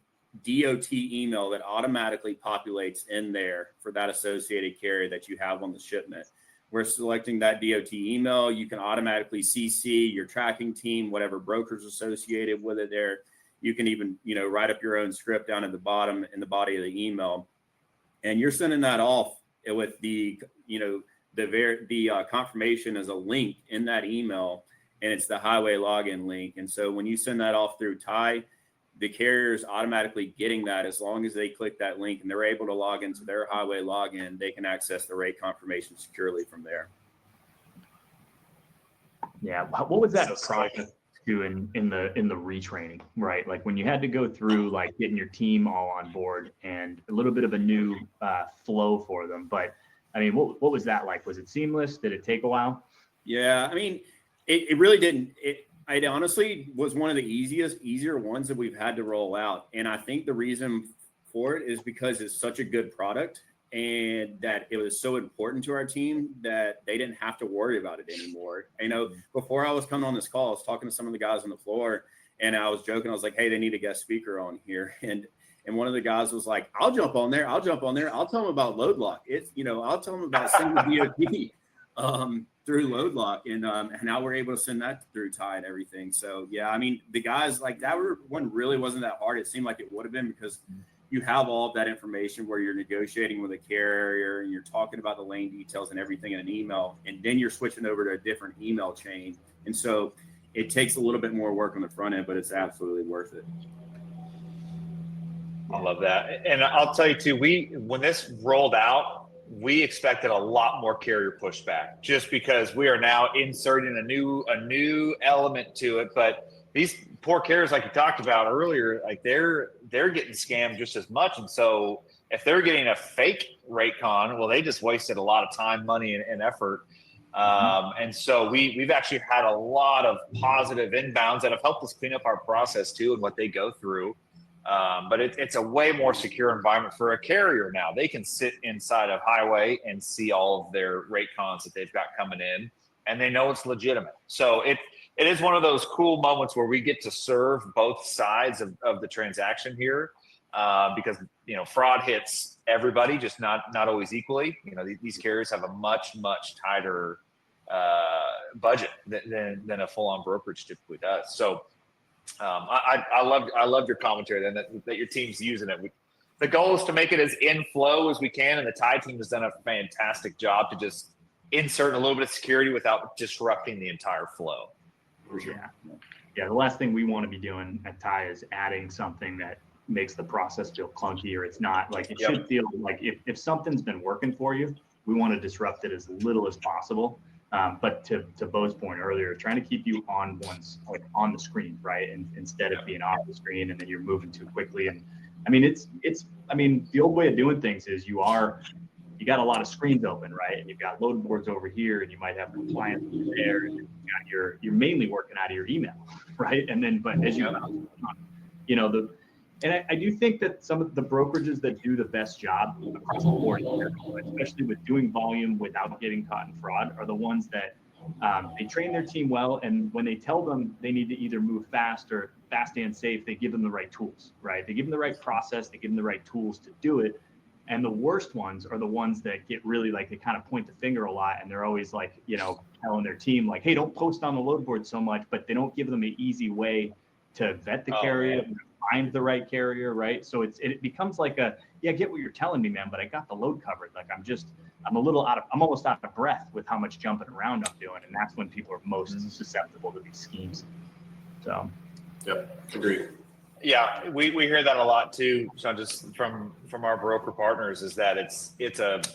DOT email that automatically populates in there for that associated carrier that you have on the shipment. We're selecting that DOT email. You can automatically CC your tracking team, whatever brokers associated with it there. You can even, write up your own script down at the bottom in the body of the email. And you're sending that off with the confirmation as a link in that email, and it's the highway login link. And so when you send that off through Ty, the carrier is automatically getting that as long as they click that link and they're able to log into their highway login, they can access the rate confirmation securely from there. Yeah. What was that process to in the retraining, right? Like when you had to go through like getting your team all on board and a little bit of a new flow for them. But I mean, what was that like? Was it seamless? Did it take a while? Yeah. I mean, it really didn't. It honestly was one of the easier ones that we've had to roll out. And I think the reason for it is because it's such a good product and that it was so important to our team that they didn't have to worry about it anymore. Before I was coming on this call, I was talking to some of the guys on the floor and I was joking. I was like, hey, they need a guest speaker on here. And one of the guys was like, I'll jump on there. I'll tell them about load lock. I'll tell them about single DOT. Through load lock, and now we're able to send that through Ty and everything. So yeah, I mean, the guys like that one really wasn't that hard. It seemed like it would have been because you have all of that information where you're negotiating with a carrier and you're talking about the lane details and everything in an email, and then you're switching over to a different email chain. And so it takes a little bit more work on the front end, but it's absolutely worth it. I love that. And I'll tell you too, when this rolled out, we expected a lot more carrier pushback just because we are now inserting a new element to it. But these poor carriers, like you talked about earlier, like they're getting scammed just as much. And so if they're getting a fake rate con, well, they just wasted a lot of time, money, and effort. And so we've actually had a lot of positive inbounds that have helped us clean up our process too and what they go through. But it's a way more secure environment for a carrier now. They can sit inside of Highway and see all of their rate cons that they've got coming in, and they know it's legitimate. So it is one of those cool moments where we get to serve both sides of the transaction here, because fraud hits everybody, just not always equally. These carriers have a much tighter budget than a full-on brokerage typically does. So. I loved your commentary then that your team's using it. The goal is to make it as in flow as we can, and the Ty team has done a fantastic job to just insert a little bit of security without disrupting the entire flow. Yeah. The last thing we want to be doing at Ty is adding something that makes the process feel clunky, or it's not like it should feel like if something's been working for you, we want to disrupt it as little as possible. But to Bo's point earlier, trying to keep you on the screen, right? And instead of being off the screen and then you're moving too quickly. And I mean, the old way of doing things is you got a lot of screens open, right? And you've got load boards over here and you might have compliance over there. And you're mainly working out of your email, right? And then, but as I do think that some of the brokerages that do the best job across the board, especially with doing volume without getting caught in fraud, are the ones that they train their team well. And when they tell them they need to either move fast or fast and safe, they give them the right tools, right? They give them the right process, they give them the right tools to do it. And the worst ones are the ones that get really they kind of point the finger a lot. And they're always telling their team hey, don't post on the load board so much, but they don't give them an easy way to vet the carrier, find the right carrier, right? So it becomes I get what you're telling me, man, but I got the load covered. I'm almost out of breath with how much jumping around I'm doing. And that's when people are most susceptible to these schemes. So. Yep, agreed. Yeah, we hear that a lot too, Sean, just from our broker partners, is that it's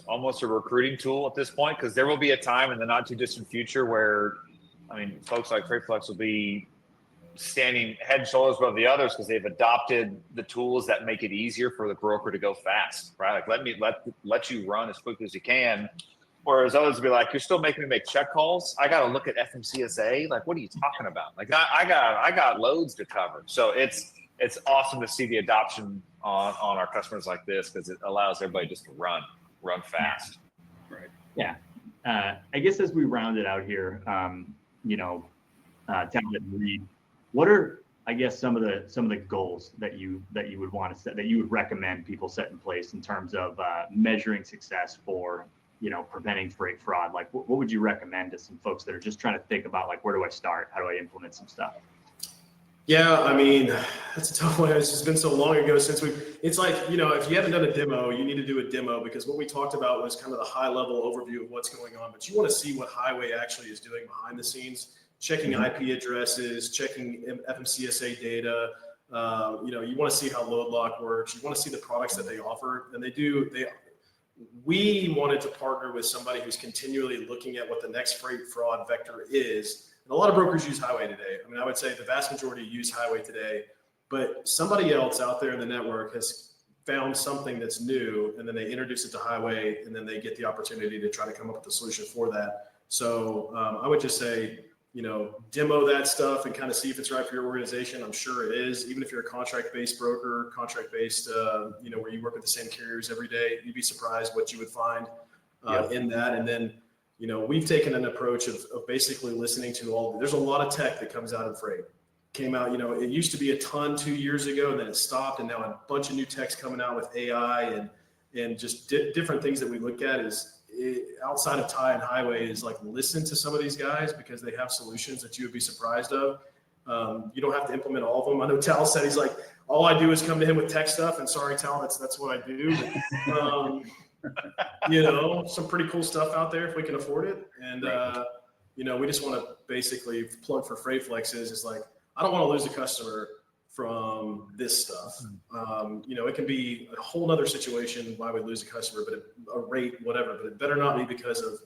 almost a recruiting tool at this point, because there will be a time in the not too distant future where, folks like FreightFlex will be standing head and shoulders above the others because they've adopted the tools that make it easier for the broker to go fast, right? Let you run as quickly as you can. Whereas others will be like, you're still making me make check calls. I got to look at FMCSA. What are you talking about? I got loads to cover. So it's awesome to see the adoption on our customers like this, because it allows everybody just to run fast. Yeah. I guess as we round it out here, Talbot and Reed, what are, I guess, some of the goals that you would want to set, that you would recommend people set in place in terms of measuring success for, preventing freight fraud? Like, what would you recommend to some folks that are just trying to think about, like, where do I start? How do I implement some stuff? Yeah, I mean, that's a tough one. It's just been so long ago since it's like, if you haven't done a demo, you need to do a demo, because what we talked about was kind of the high level overview of what's going on, but you want to see what Highway actually is doing behind the scenes, checking IP addresses, checking FMCSA data. You want to see how load lock works. You want to see the products that they offer, and we wanted to partner with somebody who's continually looking at what the next freight fraud vector is. And a lot of brokers use Highway today. I mean, I would say the vast majority use Highway today, but somebody else out there in the network has found something that's new, and then they introduce it to Highway, and then they get the opportunity to try to come up with a solution for that. So I would just say, demo that stuff and kind of see if it's right for your organization. I'm sure it is. Even if you're a contract-based broker, contract-based, where you work with the same carriers every day, you'd be surprised what you would find in that. And then, we've taken an approach of basically listening to there's a lot of tech that comes out of freight. Came out, it used to be a ton 2 years ago, and then it stopped, and now a bunch of new tech's coming out with AI and just different things that we look at outside of Tie and Highway is like, listen to some of these guys, because they have solutions that you would be surprised of. You don't have to implement all of them. I know Tal said he's like, all I do is come to him with tech stuff, and sorry, Tal, that's what I do. But, some pretty cool stuff out there if we can afford it. And, we just want to basically plug for FreightFlex is like, I don't want to lose a customer from this stuff. It can be a whole nother situation why we lose a customer, but a rate, whatever, but it better not be because of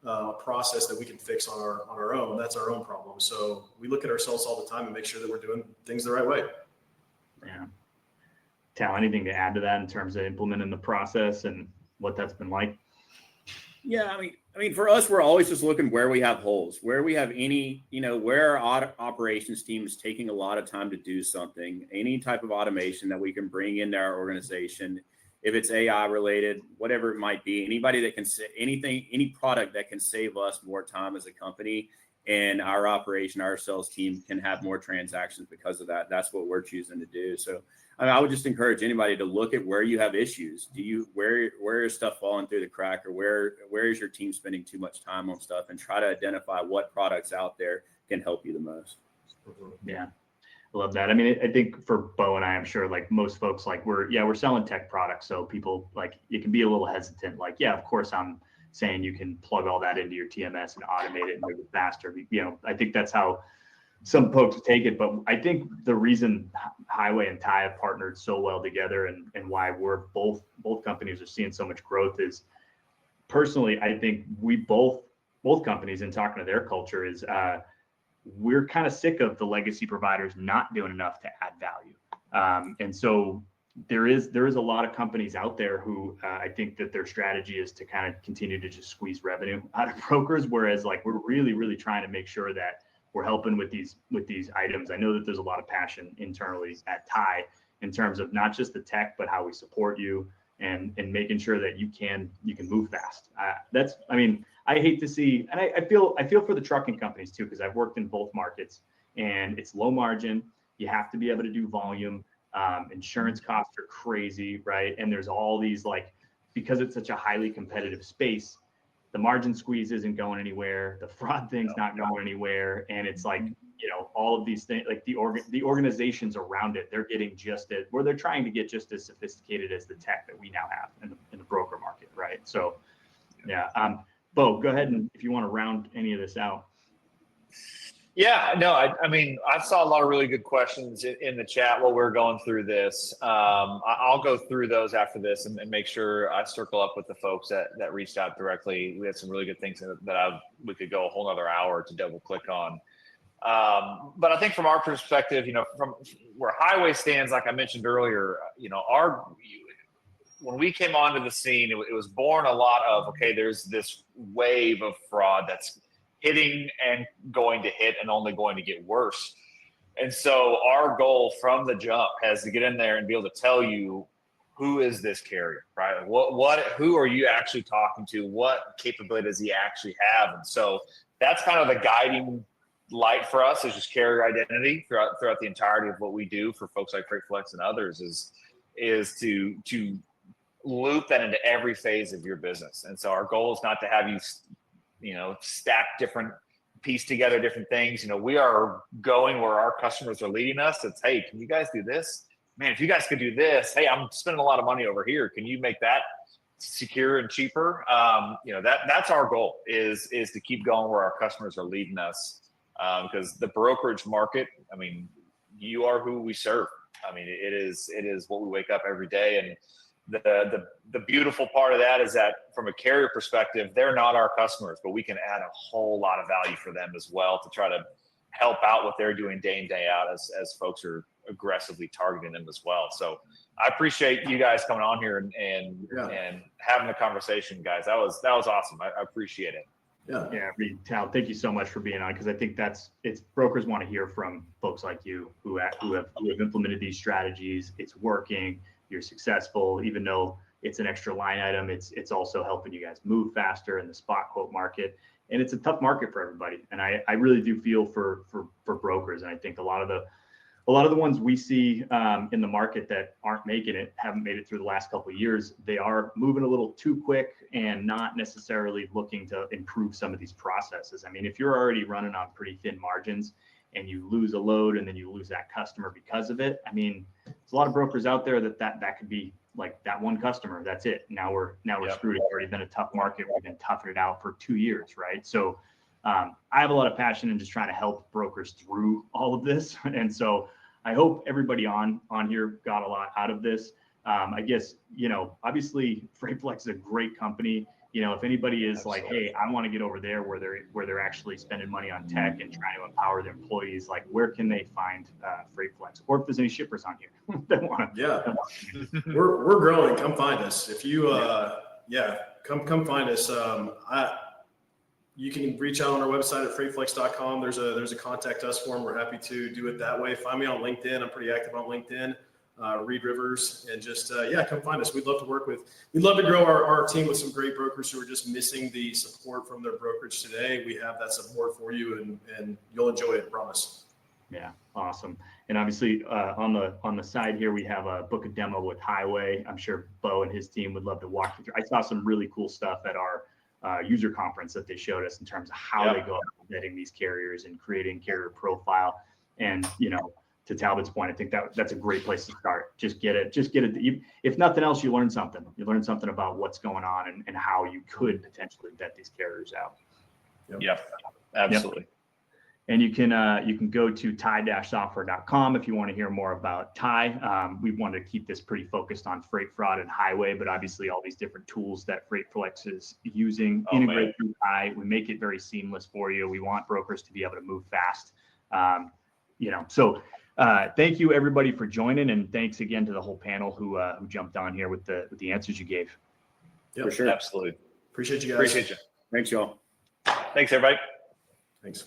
a process that we can fix on our own. That's our own problem. So we look at ourselves all the time and make sure that we're doing things the right way. Yeah. Tal, anything to add to that in terms of implementing the process and what that's been like? Yeah, I mean, for us, we're always just looking where we have holes, where we have any, where our operations team is taking a lot of time to do something, any type of automation that we can bring into our organization, if it's AI related, whatever it might be, anybody that can say anything, any product that can save us more time as a company, and our operation, our sales team can have more transactions because of that. That's what we're choosing to do. So I would just encourage anybody to look at where you have issues. Where is stuff falling through the crack, or where is your team spending too much time on stuff, and try to identify what products out there can help you the most. Yeah. I love that. I mean, I think for Bo and I'm sure, like most folks, like we're selling tech products. So people, like, you can be a little hesitant, like, yeah, of course I'm saying you can plug all that into your TMS and automate it and make it faster. I think that's how some folks take it. But I think the reason Highway and Tie have partnered so well together, and why we're both companies are seeing so much growth, is personally, I think we both companies, in talking to their culture, is we're kind of sick of the legacy providers not doing enough to add value. And so there is a lot of companies out there who I think that their strategy is to kind of continue to just squeeze revenue out of brokers, whereas like we're really, really trying to make sure that we're helping with these items. I know that there's a lot of passion internally at Tie in terms of not just the tech, but how we support you and making sure that you can move fast. I hate to see, and I feel for the trucking companies too, because I've worked in both markets, and it's low margin. You have to be able to do volume. Insurance costs are crazy, right? And there's all these, like, because it's such a highly competitive space, the margin squeeze isn't going anywhere. The fraud thing's not going anywhere. And it's like, all of these things, like the organizations around it, they're getting they're trying to get just as sophisticated as the tech that we now have in the broker market, right? So, yeah. Bo, go ahead, and if you want to round any of this out. Yeah, no, I mean, I saw a lot of really good questions in the chat while we're going through this. I'll go through those after this and make sure I circle up with the folks that reached out directly. We had some really good things that we could go a whole nother hour to double click on. But I think from our perspective, from where Highway stands, like I mentioned earlier, when we came onto the scene, it was born a lot of, okay, there's this wave of fraud that's hitting and going to hit and only going to get worse. And so our goal from the jump has to get in there and be able to tell you who is this carrier, right? Who are you actually talking to? What capability does he actually have? And so that's kind of the guiding light for us, is just carrier identity throughout the entirety of what we do for folks like FreightFlex and others, is to loop that into every phase of your business. And so our goal is not to have you stack piece together different things. We are going where our customers are leading us. It's, hey, can you guys do this? Man, if you guys could do this, hey, I'm spending a lot of money over here. Can you make that secure and cheaper? That's our goal, is to keep going where our customers are leading us. Because the brokerage market, I mean, you are who we serve. I mean, it is what we wake up every day. And the beautiful part of that is that from a carrier perspective, they're not our customers, but we can add a whole lot of value for them as well, to try to help out what they're doing day in, day out, as folks are aggressively targeting them as well. So I appreciate you guys coming on here and having the conversation, guys. That was awesome. I appreciate it. Yeah. Reed, Tal, thank you so much for being on, because I think brokers want to hear from folks like you who have implemented these strategies. It's working. You're successful, even though it's an extra line item. It's also helping you guys move faster in the spot quote market, and it's a tough market for everybody. And I really do feel for brokers, and I think a lot of the ones we see in the market that haven't made it through the last couple of years, they are moving a little too quick and not necessarily looking to improve some of these processes. I mean, if you're already running on pretty thin margins and you lose a load and then you lose that customer because of it, I mean, there's a lot of brokers out there that could be like that one customer. That's it. Now we're screwed. It's already been a tough market. We've been toughing it out for 2 years, right? So I have a lot of passion in just trying to help brokers through all of this. And so I hope everybody on here got a lot out of this. I guess, obviously FreightFlex is a great company. If anybody is like, hey, I want to get over there where they're actually spending money on tech and trying to empower their employees, like, where can they find FreightFlex? Or if there's any shippers on here that want to. Yeah, we're growing. Come find us. If you, come find us. You can reach out on our website at freightflex.com. There's a contact us form. We're happy to do it that way. Find me on LinkedIn. I'm pretty active on LinkedIn. Reed Rivers, and just come find us. We'd love to grow our team with some great brokers who are just missing the support from their brokerage today. We have that support for you, and you'll enjoy it, I promise. Yeah, awesome. And obviously on the side here, we have a book a demo with Highway. I'm sure Bo and his team would love to walk you through. I saw some really cool stuff at our user conference that they showed us in terms of how they go about vetting these carriers and creating carrier profile. And to Talbot's point, I think that's a great place to start. Just get it. If nothing else, you learn something. You learn something about what's going on and how you could potentially vet these carriers out. Yep, absolutely. Yep. And you can go to tie-software.com if you want to hear more about Tie. We wanted to keep this pretty focused on freight fraud and highway, but obviously all these different tools that FreightFlex is using integrate through Tie. We make it very seamless for you. We want brokers to be able to move fast. So thank you everybody for joining, and thanks again to the whole panel who jumped on here with the answers you gave. Yep. For sure. Absolutely. Appreciate you guys. Appreciate you. Thanks, y'all. Thanks, everybody. Thanks.